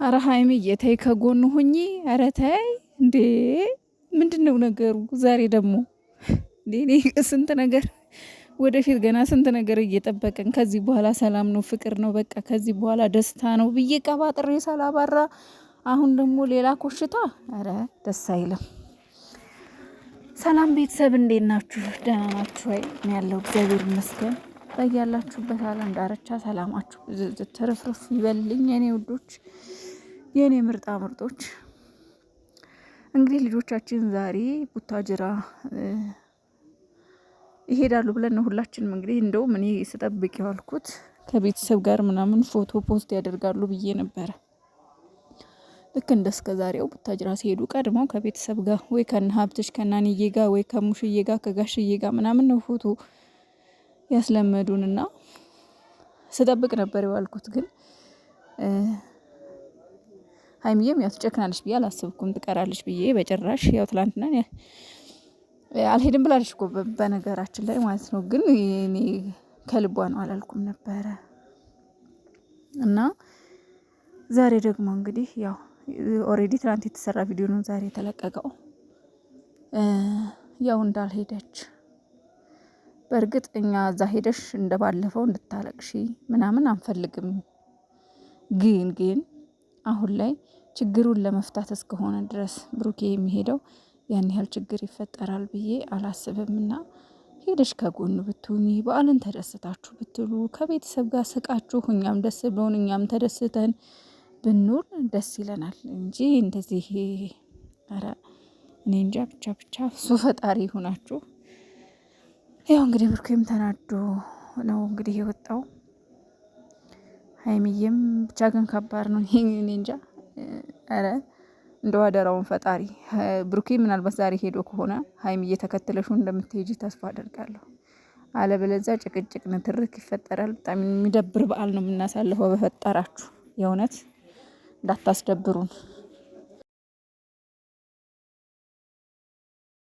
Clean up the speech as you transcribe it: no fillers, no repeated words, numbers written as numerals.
አረ ሀይሚዬ ተይ ከጎኑ ሁኚ። አረ ተይ እንዴ! ምንድነው ነገሩ ዛሬ ደግሞ? እኔ ስንት ነገር ወደፊት ገና ስንት ነገር እየጠበቅን ከዚህ በኋላ ሰላም ነው ፍቅር ነው በቃ ከዚህ በኋላ ደስታ ነው ብዬ ቀባጥሬ ሳላባራ አሁን ደግሞ ሌላ ኮሽታ። አረ ደስ አይልም። ሰላም ቤተሰብ እንዴት ናችሁ? ደህና ናችሁ ወይ? እኔ ያለው እግዚአብሔር ይመስገን። በያላችሁበት ዓለም ዳርቻ ሰላማችሁ ትርፍርፍ ይበልልኝ የኔ ውዶች፣ የኔ ምርጣ ምርጦች። እንግዲህ ልጆቻችን ዛሬ ቡታጅራ ይሄዳሉ ብለን ነው ሁላችንም እንግዲህ እንደውም እኔ ስጠብቅ ያልኩት ከቤተሰብ ጋር ምናምን ፎቶ ፖስት ያደርጋሉ ብዬ ነበረ። ልክ እንደ እስከ ዛሬው ቡታጅራ ሲሄዱ ቀድመው ከቤተሰብ ጋር ወይ ከነ ሀብትሽ ከናንዬ ጋር ወይ ከሙሽዬ ጋር ከጋሽዬ ጋር ምናምን ነው ፎቶ ያስለመዱንና ስጠብቅ ነበር የዋልኩት። ግን ሀይሚዬም ያው ትጨክናለች ብዬ አላሰብኩም፣ ትቀራለች ብዬ በጭራሽ። ያው ትላንትና አልሄድም ብላለች እኮ በነገራችን ላይ ማለት ነው። ግን እኔ ከልቧ ነው አላልኩም ነበረ። እና ዛሬ ደግሞ እንግዲህ ያው ኦሬዲ ትላንት የተሰራ ቪዲዮ ነው ዛሬ የተለቀቀው። ያው እንዳልሄደች በእርግጥ እኛ እዛ ሄደሽ እንደባለፈው እንድታለቅሺ ምናምን አንፈልግም። ግን አሁን ላይ ችግሩን ለመፍታት እስከሆነ ድረስ ብሩኬ የሚሄደው ያን ያህል ችግር ይፈጠራል ብዬ አላስብምና ሄደሽ ከጎኑ ብትሆኚ በዓልን ተደስታችሁ ብትሉ ከቤተሰብ ጋር ስቃችሁ እኛም ደስ ብሎን እኛም ተደስተን ብንውል ደስ ይለናል እንጂ እንደዚህ ኧረ እኔ እንጃ። ብቻ እሱ ፈጣሪ ይሁናችሁ። ያው እንግዲህ ብሩኬም ተናዶ ነው እንግዲህ የወጣው። ሀይሚዬም ብቻ ግን ከባድ ነው። እኔ እንጃ። ኧረ እንደው አደራውን ፈጣሪ ብሩኬ ምናልባት ዛሬ ሄዶ ከሆነ ሀይሚዬ ተከትለሽው እንደምትሄጂ ተስፋ አደርጋለሁ። አለበለዚያ ጭቅጭቅ ንትርክ ይፈጠራል። በጣም የሚደብር በዓል ነው የምናሳልፈው። በፈጠራችሁ የእውነት እንዳታስደብሩን።